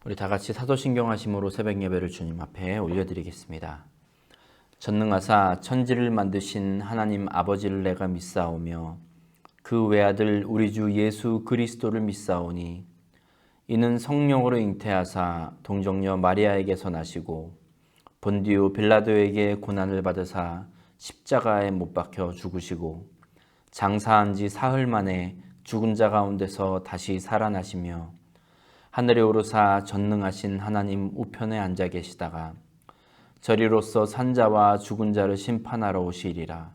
우리 다 같이 사도신경 하심으로 새벽 예배를 주님 앞에 올려드리겠습니다. 전능하사 천지를 만드신 하나님 아버지를 내가 믿사오며 그 외아들 우리 주 예수 그리스도를 믿사오니 이는 성령으로 잉태하사 동정녀 마리아에게서 나시고 본디오 빌라도에게 고난을 받으사 십자가에 못 박혀 죽으시고 장사한 지 사흘 만에 죽은 자 가운데서 다시 살아나시며 하늘에 오르사 전능하신 하나님 우편에 앉아 계시다가 저리로서 산자와 죽은 자를 심판하러 오시리라.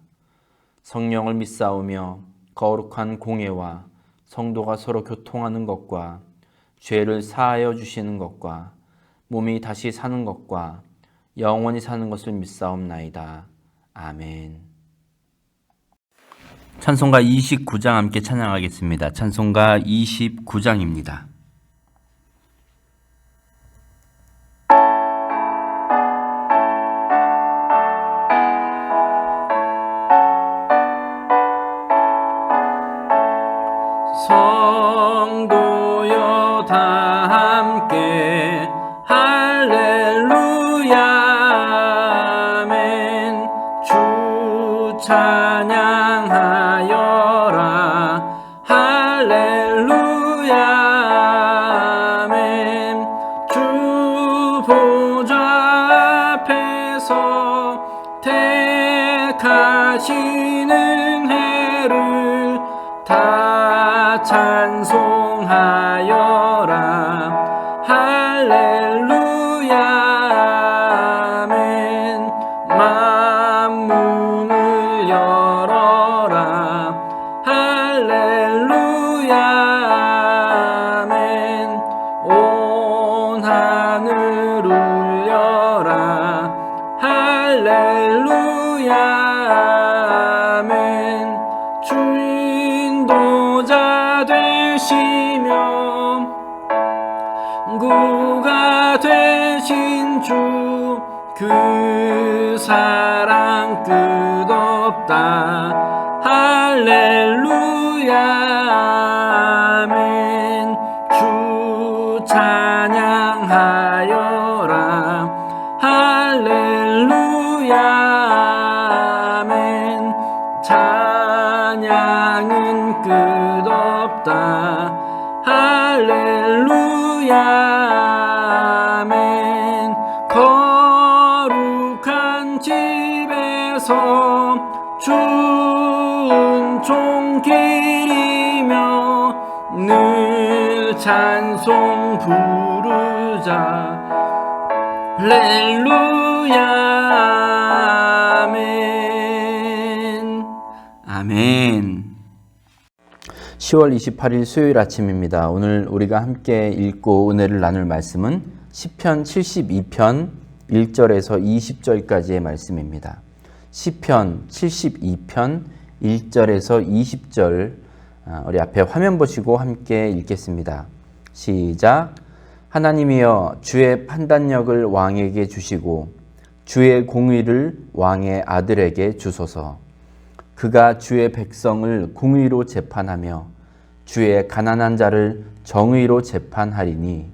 성령을 믿사오며 거룩한 공예와 성도가 서로 교통하는 것과 죄를 사하여 주시는 것과 몸이 다시 사는 것과 영원히 사는 것을 믿사옵나이다. 아멘. 찬송가 29장 함께 찬양하겠습니다. 찬송가 29장입니다. 성도여 다 함께 할렐루야 아멘. 주 찬양하여라 할렐루야 아멘. 주 보좌 앞에서 택하시는 해를 다 찬송하여라 할렐루야 아멘. 만문을 열어라 할렐루야 아멘. 온 하늘 울려라 할렐루야 아멘. 주인도자 되시며 구가 되신 주 그 사랑 끝없다 할렐루야 아멘. 주 찬양하여라 할렐루야 아멘. 찬양은 끝없다 할렐루야 아멘. 거룩한 집에서 주은총 기리며 늘 찬송 부르자 할렐루야 아멘. 아멘. 10월 28일 수요일 아침입니다. 오늘 우리가 함께 읽고 은혜를 나눌 말씀은 시편 72편 1절에서 20절까지의 말씀입니다. 시편 72편 1절에서 20절 우리 앞에 화면 보시고 함께 읽겠습니다. 시작. 하나님이여 주의 판단력을 왕에게 주시고 주의 공의를 왕의 아들에게 주소서. 그가 주의 백성을 공의로 재판하며 주의 가난한 자를 정의로 재판하리니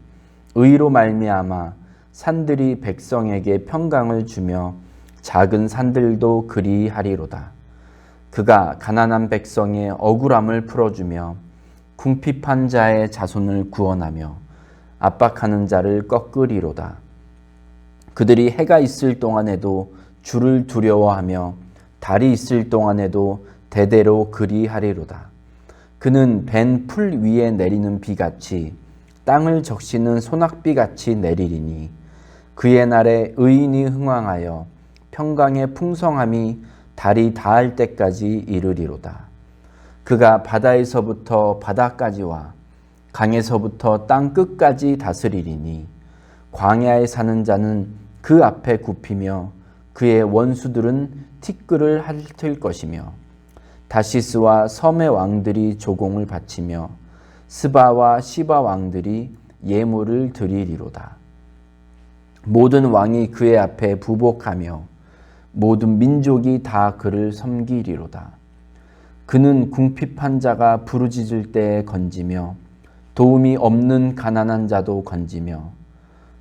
의로 말미암아 산들이 백성에게 평강을 주며 작은 산들도 그리하리로다. 그가 가난한 백성의 억울함을 풀어주며 궁핍한 자의 자손을 구원하며 압박하는 자를 꺾으리로다. 그들이 해가 있을 동안에도 주를 두려워하며 달이 있을 동안에도 대대로 그리하리로다. 그는 밴 풀 위에 내리는 비같이 땅을 적시는 소낙비같이 내리리니 그의 날에 의인이 흥왕하여 평강의 풍성함이 달이 닿을 때까지 이르리로다. 그가 바다에서부터 바다까지와 강에서부터 땅 끝까지 다스리리니 광야에 사는 자는 그 앞에 굽히며 그의 원수들은 티끌을 핥을 것이며 다시스와 섬의 왕들이 조공을 바치며 스바와 시바 왕들이 예물을 드리리로다. 모든 왕이 그의 앞에 부복하며 모든 민족이 다 그를 섬기리로다. 그는 궁핍한 자가 부르짖을 때에 건지며 도움이 없는 가난한 자도 건지며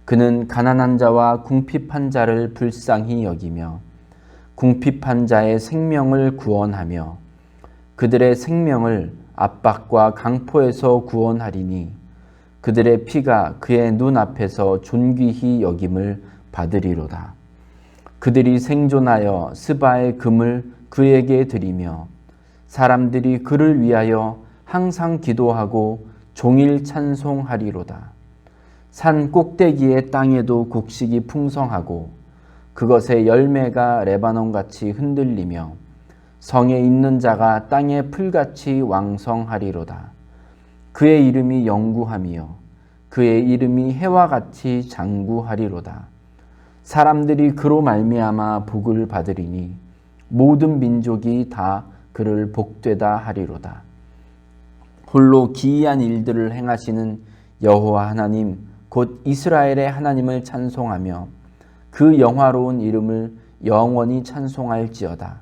그는 가난한 자와 궁핍한 자를 불쌍히 여기며 궁핍한 자의 생명을 구원하며 그들의 생명을 압박과 강포에서 구원하리니 그들의 피가 그의 눈앞에서 존귀히 여김을 받으리로다. 그들이 생존하여 스바의 금을 그에게 드리며 사람들이 그를 위하여 항상 기도하고 종일 찬송하리로다. 산 꼭대기의 땅에도 곡식이 풍성하고 그것의 열매가 레바논같이 흔들리며 성에 있는 자가 땅의 풀같이 왕성하리로다. 그의 이름이 영구하며 그의 이름이 해와 같이 장구하리로다. 사람들이 그로 말미암아 복을 받으리니 모든 민족이 다 그를 복되다 하리로다. 홀로 기이한 일들을 행하시는 여호와 하나님 곧 이스라엘의 하나님을 찬송하며 그 영화로운 이름을 영원히 찬송할지어다.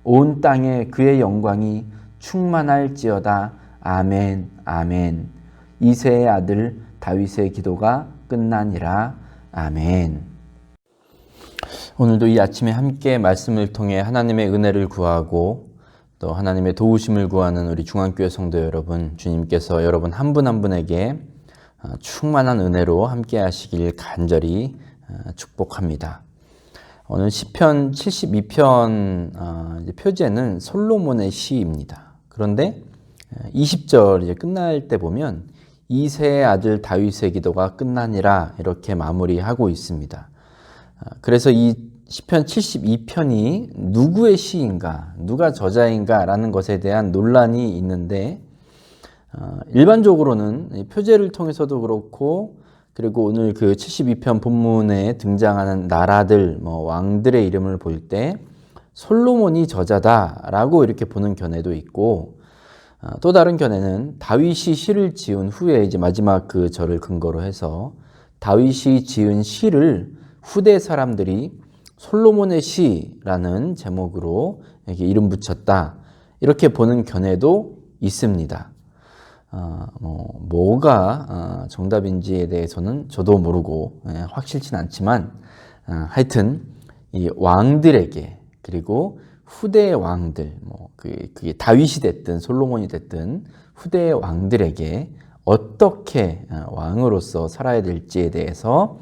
온 땅에 그의 영광이 충만할지어다. 아멘 아멘. 이새의 아들 다윗의 기도가 끝나니라. 아멘. 오늘도 이 아침에 함께 말씀을 통해 하나님의 은혜를 구하고 또 하나님의 도우심을 구하는 우리 중앙교회 성도 여러분, 주님께서 여러분 한 분 한 분에게 충만한 은혜로 함께 하시길 간절히 축복합니다. 오늘 시편 72편 표제는 솔로몬의 시입니다. 그런데 20절 이제 끝날 때 보면 이새의 아들 다윗의 기도가 끝나니라 이렇게 마무리하고 있습니다. 그래서 이 시편 72편이 누구의 시인가, 누가 저자인가 라는 것에 대한 논란이 있는데 일반적으로는 표제를 통해서도 그렇고 그리고 오늘 그 72편 본문에 등장하는 나라들, 왕들의 이름을 볼 때 솔로몬이 저자다라고 이렇게 보는 견해도 있고 또 다른 견해는 다윗이 시를 지은 후에 이제 마지막 그 절을 근거로 해서 다윗이 지은 시를 후대 사람들이 솔로몬의 시라는 제목으로 이렇게 이름 붙였다 이렇게 보는 견해도 있습니다. 뭐가 정답인지에 대해서는 저도 모르고 확실치는 않지만 하여튼 이 왕들에게 그리고 후대의 왕들 그게 다윗이 됐든 솔로몬이 됐든 후대의 왕들에게 어떻게 왕으로서 살아야 될지에 대해서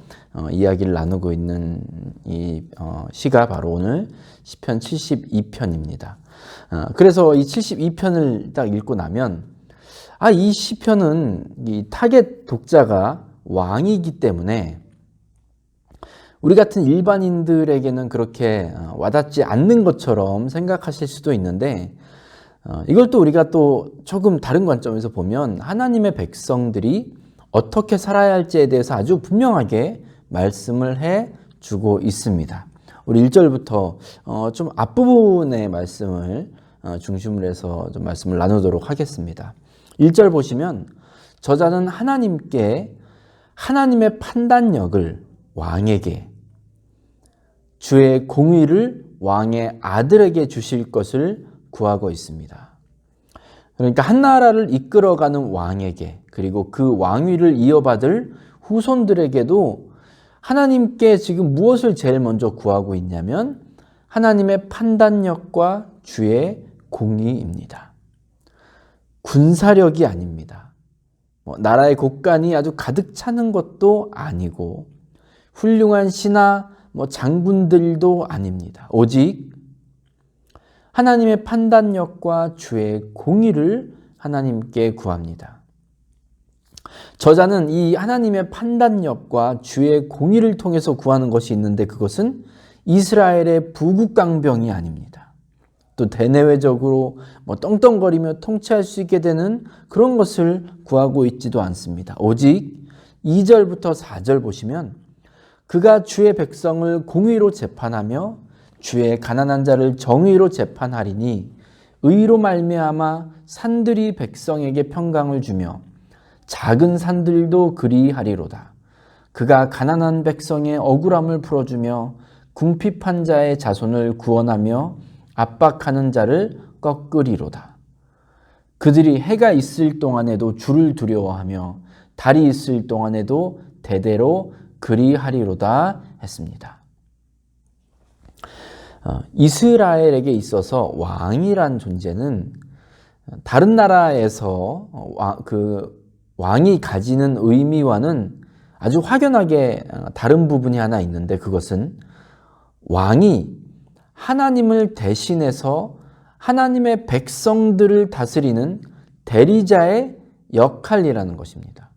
이야기를 나누고 있는 이 시가 바로 오늘 시편 72편입니다. 그래서 이 72편을 딱 읽고 나면 이 시편은 이 타겟 독자가 왕이기 때문에 우리 같은 일반인들에게는 그렇게 와닿지 않는 것처럼 생각하실 수도 있는데 이걸 또 우리가 또 조금 다른 관점에서 보면 하나님의 백성들이 어떻게 살아야 할지에 대해서 아주 분명하게 말씀을 해 주고 있습니다. 우리 1절부터 좀 앞부분의 말씀을 중심으로 해서 좀 말씀을 나누도록 하겠습니다. 1절 보시면 저자는 하나님께 하나님의 판단력을 왕에게 주의 공의를 왕의 아들에게 주실 것을 구하고 있습니다. 그러니까 한 나라를 이끌어가는 왕에게 그리고 그 왕위를 이어받을 후손들에게도 하나님께 지금 무엇을 제일 먼저 구하고 있냐면 하나님의 판단력과 주의 공의입니다. 군사력이 아닙니다. 나라의 곳간이 아주 가득 차는 것도 아니고 훌륭한 신하 장군들도 아닙니다. 오직 하나님의 판단력과 주의 공의를 하나님께 구합니다. 저자는 이 하나님의 판단력과 주의 공의를 통해서 구하는 것이 있는데 그것은 이스라엘의 부국강병이 아닙니다. 또 대내외적으로 떵떵거리며 통치할 수 있게 되는 그런 것을 구하고 있지도 않습니다. 오직 2절부터 4절 보시면 그가 주의 백성을 공의로 재판하며 주의 가난한 자를 정의로 재판하리니 의로 말미암아 산들이 백성에게 평강을 주며 작은 산들도 그리하리로다. 그가 가난한 백성의 억울함을 풀어주며 궁핍한 자의 자손을 구원하며 압박하는 자를 꺾으리로다. 그들이 해가 있을 동안에도 주를 두려워하며 달이 있을 동안에도 대대로 그리하리로다 했습니다. 이스라엘에게 있어서 왕이란 존재는 다른 나라에서 그 왕이 가지는 의미와는 아주 확연하게 다른 부분이 하나 있는데, 그것은 왕이 하나님을 대신해서 하나님의 백성들을 다스리는 대리자의 역할이라는 것입니다.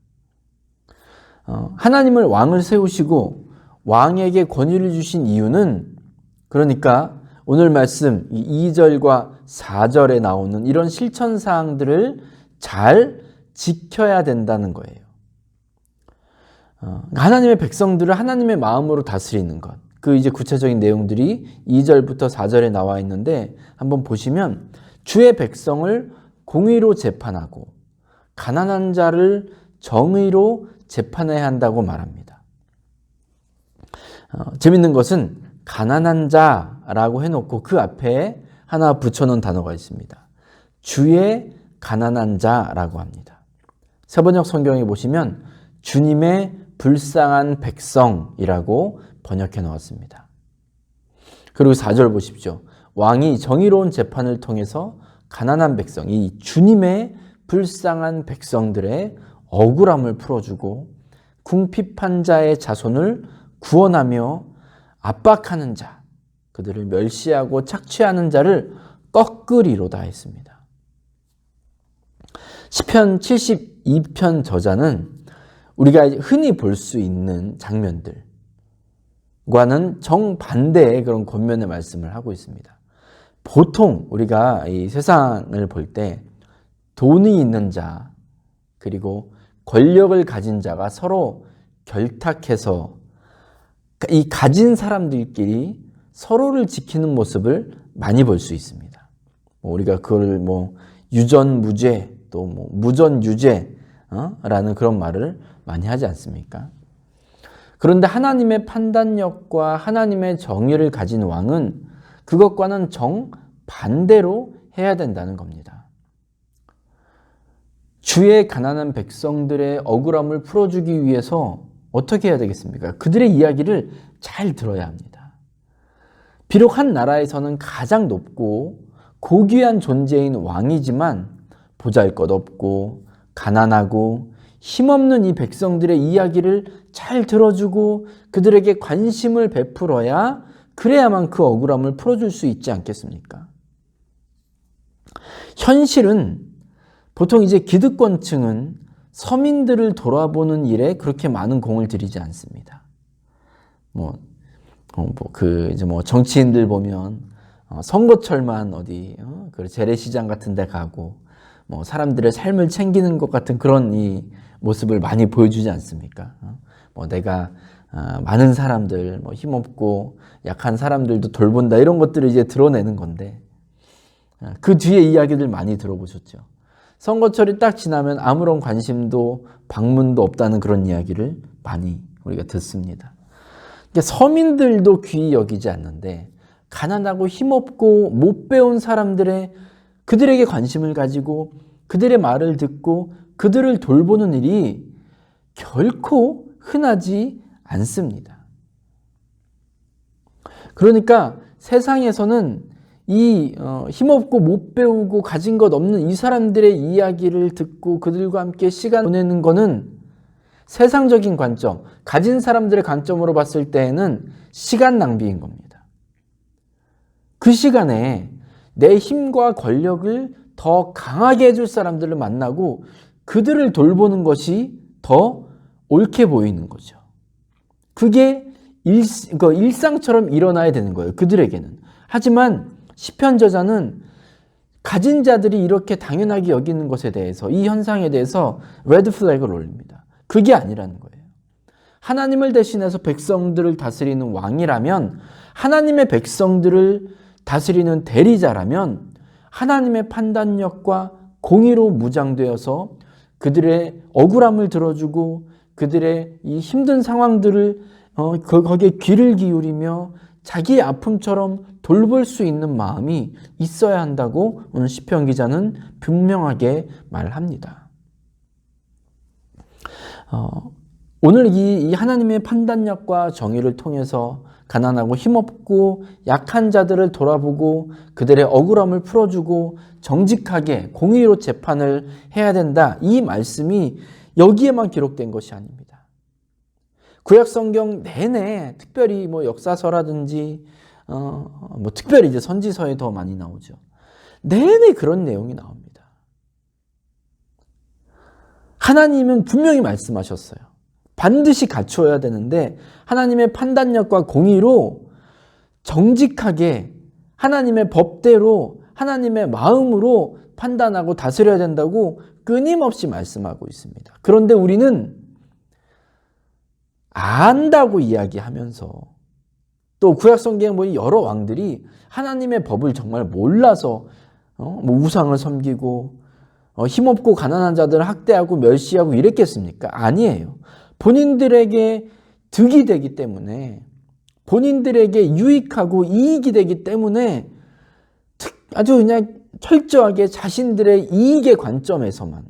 하나님을 왕을 세우시고 왕에게 권위를 주신 이유는, 그러니까 오늘 말씀 2절과 4절에 나오는 이런 실천사항들을 잘 지켜야 된다는 거예요. 하나님의 백성들을 하나님의 마음으로 다스리는 것, 그 이제 구체적인 내용들이 2절부터 4절에 나와 있는데, 한번 보시면 주의 백성을 공의로 재판하고 가난한 자를 정의로 재판해야 한다고 말합니다. 재밌는 것은 가난한 자라고 해놓고 그 앞에 하나 붙여놓은 단어가 있습니다. 주의 가난한 자라고 합니다. 세번역 성경에 보시면 주님의 불쌍한 백성이라고 번역해 놓았습니다. 그리고 4절 보십시오. 왕이 정의로운 재판을 통해서 가난한 백성, 이 주님의 불쌍한 백성들의 억울함을 풀어주고 궁핍한 자의 자손을 구원하며 압박하는 자, 그들을 멸시하고 착취하는 자를 꺾으리로다 했습니다. 시편 72편 저자는 우리가 흔히 볼 수 있는 장면들과는 정반대의 그런 권면의 말씀을 하고 있습니다. 보통 우리가 이 세상을 볼 때 돈이 있는 자, 그리고 권력을 가진 자가 서로 결탁해서 이 가진 사람들끼리 서로를 지키는 모습을 많이 볼 수 있습니다. 우리가 그걸 유전무죄, 또 무전유죄 라는 그런 말을 많이 하지 않습니까? 그런데 하나님의 판단력과 하나님의 정의를 가진 왕은 그것과는 정반대로 해야 된다는 겁니다. 주의 가난한 백성들의 억울함을 풀어주기 위해서 어떻게 해야 되겠습니까? 그들의 이야기를 잘 들어야 합니다. 비록 한 나라에서는 가장 높고 고귀한 존재인 왕이지만 보잘것없고 가난하고 힘없는 이 백성들의 이야기를 잘 들어주고 그들에게 관심을 베풀어야, 그래야만 그 억울함을 풀어줄 수 있지 않겠습니까? 현실은 보통 이제 기득권층은 서민들을 돌아보는 일에 그렇게 많은 공을 들이지 않습니다. 정치인들 보면 선거철만 어디 그 재래시장 같은 데 가고 사람들의 삶을 챙기는 것 같은 그런 이 모습을 많이 보여주지 않습니까? 내가 많은 사람들, 힘없고 약한 사람들도 돌본다, 이런 것들을 이제 드러내는 건데, 그 뒤에 이야기들 많이 들어보셨죠? 선거철이 딱 지나면 아무런 관심도 방문도 없다는 그런 이야기를 많이 우리가 듣습니다. 그러니까 서민들도 귀히 여기지 않는데 가난하고 힘없고 못 배운 사람들의 그들에게 관심을 가지고 그들의 말을 듣고 그들을 돌보는 일이 결코 흔하지 않습니다. 그러니까 세상에서는 이 힘없고 못 배우고 가진 것 없는 이 사람들의 이야기를 듣고 그들과 함께 시간 보내는 거는 세상적인 관점, 가진 사람들의 관점으로 봤을 때에는 시간 낭비인 겁니다. 그 시간에 내 힘과 권력을 더 강하게 해줄 사람들을 만나고 그들을 돌보는 것이 더 옳게 보이는 거죠. 그게 일상처럼 일어나야 되는 거예요, 그들에게는. 하지만 시편 저자는 가진 자들이 이렇게 당연하게 여기는 것에 대해서, 이 현상에 대해서 레드 플래그를 올립니다. 그게 아니라는 거예요. 하나님을 대신해서 백성들을 다스리는 왕이라면, 하나님의 백성들을 다스리는 대리자라면 하나님의 판단력과 공의로 무장되어서 그들의 억울함을 들어주고 그들의 이 힘든 상황들을 거기에 귀를 기울이며 자기의 아픔처럼 돌볼 수 있는 마음이 있어야 한다고 오늘 시편 기자는 분명하게 말합니다. 오늘 이 하나님의 판단력과 정의를 통해서 가난하고 힘없고 약한 자들을 돌아보고 그들의 억울함을 풀어주고 정직하게 공의로 재판을 해야 된다. 이 말씀이 여기에만 기록된 것이 아닙니다. 구약 성경 내내 특별히 역사서라든지 특별히 이제 선지서에 더 많이 나오죠. 내내 그런 내용이 나옵니다. 하나님은 분명히 말씀하셨어요. 반드시 갖추어야 되는데 하나님의 판단력과 공의로 정직하게 하나님의 법대로 하나님의 마음으로 판단하고 다스려야 된다고 끊임없이 말씀하고 있습니다. 그런데 우리는 안다고 이야기하면서 또 구약성경에 보니 여러 왕들이 하나님의 법을 정말 몰라서 우상을 섬기고 힘없고 가난한 자들을 학대하고 멸시하고 이랬겠습니까? 아니에요. 본인들에게 득이 되기 때문에 본인들에게 유익하고 이익이 되기 때문에 아주 그냥 철저하게 자신들의 이익의 관점에서만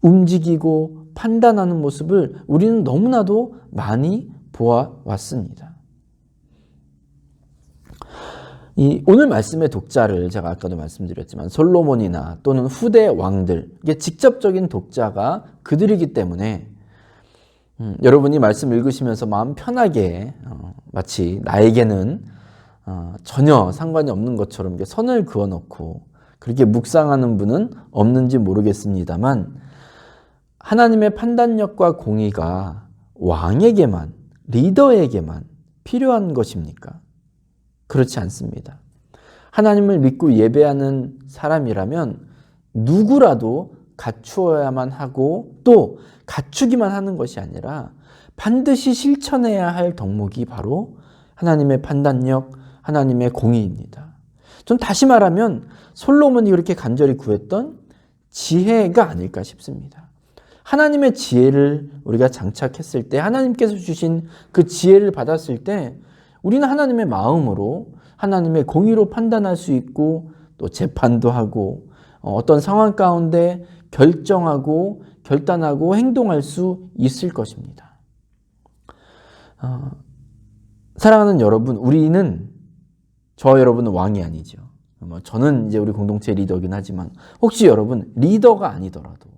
움직이고 판단하는 모습을 우리는 너무나도 많이 보아왔습니다. 오늘 말씀의 독자를 제가 아까도 말씀드렸지만 솔로몬이나 또는 후대 왕들, 이게 직접적인 독자가 그들이기 때문에 여러분이 말씀 읽으시면서 마음 편하게 마치 나에게는 전혀 상관이 없는 것처럼 이렇게 선을 그어놓고 그렇게 묵상하는 분은 없는지 모르겠습니다만 하나님의 판단력과 공의가 왕에게만, 리더에게만 필요한 것입니까? 그렇지 않습니다. 하나님을 믿고 예배하는 사람이라면 누구라도 갖추어야만 하고 또 갖추기만 하는 것이 아니라 반드시 실천해야 할 덕목이 바로 하나님의 판단력, 하나님의 공의입니다. 좀 다시 말하면 솔로몬이 그렇게 간절히 구했던 지혜가 아닐까 싶습니다. 하나님의 지혜를 우리가 장착했을 때 하나님께서 주신 그 지혜를 받았을 때 우리는 하나님의 마음으로 하나님의 공의로 판단할 수 있고 또 재판도 하고 어떤 상황 가운데 결정하고 결단하고 행동할 수 있을 것입니다. 사랑하는 여러분, 저 여러분은 왕이 아니죠. 저는 이제 우리 공동체 리더긴 하지만 혹시 여러분 리더가 아니더라도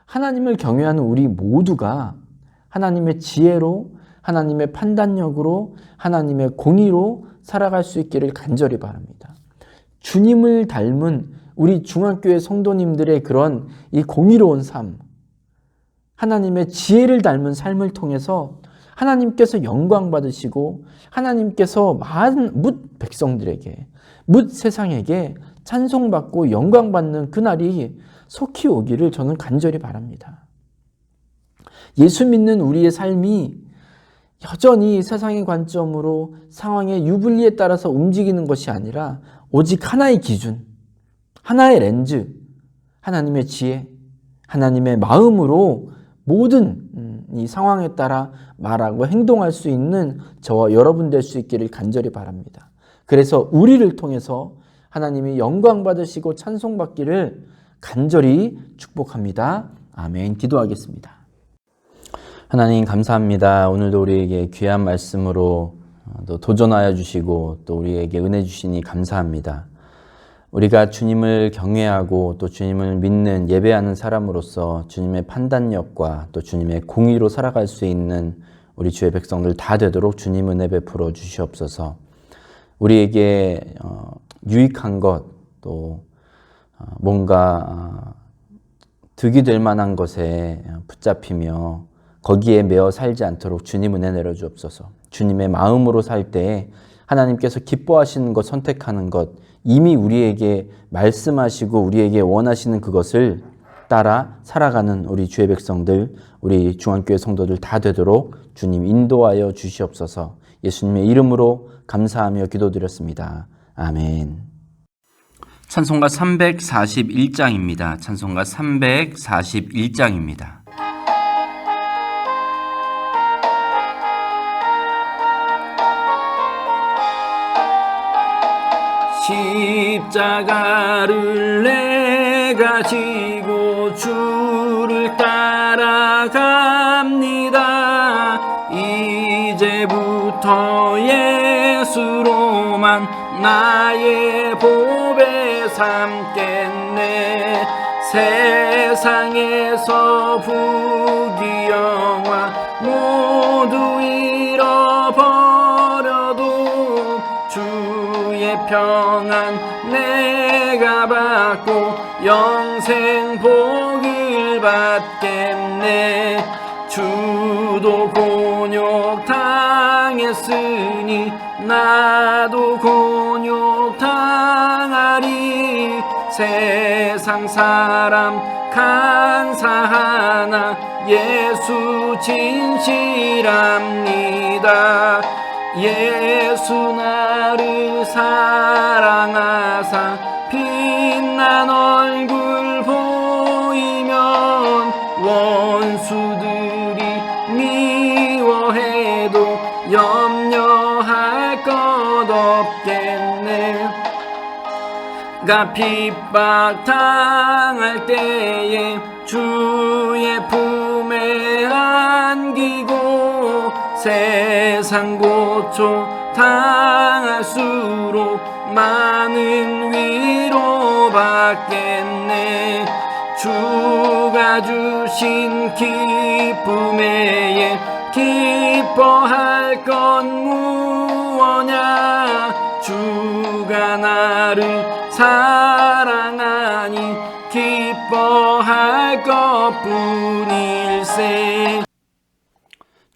하나님을 경외하는 우리 모두가 하나님의 지혜로 하나님의 판단력으로 하나님의 공의로 살아갈 수 있기를 간절히 바랍니다. 주님을 닮은 우리 중앙교회 성도님들의 그런 이 공의로운 삶, 하나님의 지혜를 닮은 삶을 통해서 하나님께서 영광 받으시고 하나님께서 뭇 백성들에게 뭇 세상에게 찬송받고 영광 받는 그날이 속히 오기를 저는 간절히 바랍니다. 예수 믿는 우리의 삶이 여전히 세상의 관점으로 상황의 유불리에 따라서 움직이는 것이 아니라 오직 하나의 기준, 하나의 렌즈, 하나님의 지혜, 하나님의 마음으로 모든 이 상황에 따라 말하고 행동할 수 있는 저와 여러분 될 수 있기를 간절히 바랍니다. 그래서 우리를 통해서 하나님이 영광 받으시고 찬송받기를 간절히 축복합니다. 아멘. 기도하겠습니다. 하나님 감사합니다. 오늘도 우리에게 귀한 말씀으로 또 도전하여 주시고 또 우리에게 은혜 주시니 감사합니다. 우리가 주님을 경외하고 또 주님을 믿는 예배하는 사람으로서 주님의 판단력과 또 주님의 공의로 살아갈 수 있는 우리 주의 백성들 다 되도록 주님 은혜 베풀어 주시옵소서. 우리에게 유익한 것 또 뭔가 득이 될 만한 것에 붙잡히며 거기에 매어 살지 않도록 주님 은혜 내려 주옵소서. 주님의 마음으로 살 때 하나님께서 기뻐하시는 것, 선택하는 것, 이미 우리에게 말씀하시고 우리에게 원하시는 그것을 따라 살아가는 우리 주의 백성들, 우리 중앙교회 성도들 다 되도록 주님 인도하여 주시옵소서. 예수님의 이름으로 감사하며 기도드렸습니다. 아멘. 찬송가 341장입니다. 찬송가 341장입니다. 십자가를 내가 지고 주를 따라 이제부터 예수로만 나의 보배 삼겠네. 세상에서 부귀영화 모두 잃어버려도 주의 평안 내가 받고 영생 복을 받겠네. 주도 곤욕 당했으니 나도 곤욕 당하리. 세상 사람 간사하나 예수 진실합니다. 예수 나를 사랑하사 빛난 얼굴 보이면 원수들이 미워해도 염려할 것 없겠네. 가 핍박 당할 때에 주의 품에 안기고 세상 고초 당할수록 많은 위로 받겠네. 주가 주신 기쁨에 기뻐할 건 무엇냐. 주가 나를 사랑하니 기뻐할 것뿐일세.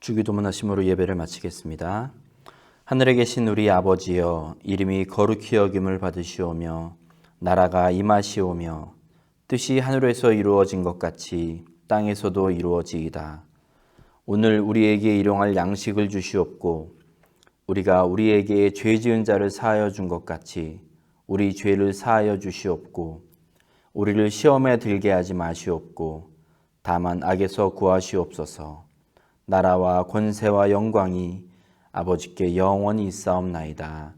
주기도문 하심으로 예배를 마치겠습니다. 하늘에 계신 우리 아버지여, 이름이 거룩히 여김을 받으시오며 나라가 임하시오며 뜻이 하늘에서 이루어진 것 같이 땅에서도 이루어지이다. 오늘 우리에게 일용할 양식을 주시옵고 우리가 우리에게 죄 지은 자를 사하여 준 것 같이 우리 죄를 사하여 주시옵고 우리를 시험에 들게 하지 마시옵고 다만 악에서 구하시옵소서. 나라와 권세와 영광이 아버지께 영원히 있사옵나이다.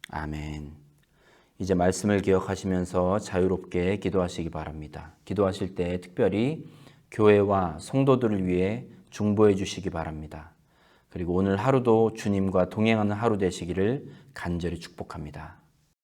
아멘. 이제 말씀을 기억하시면서 자유롭게 기도하시기 바랍니다. 기도하실 때 특별히 교회와 성도들을 위해 중보해 주시기 바랍니다. 그리고 오늘 하루도 주님과 동행하는 하루 되시기를 간절히 축복합니다.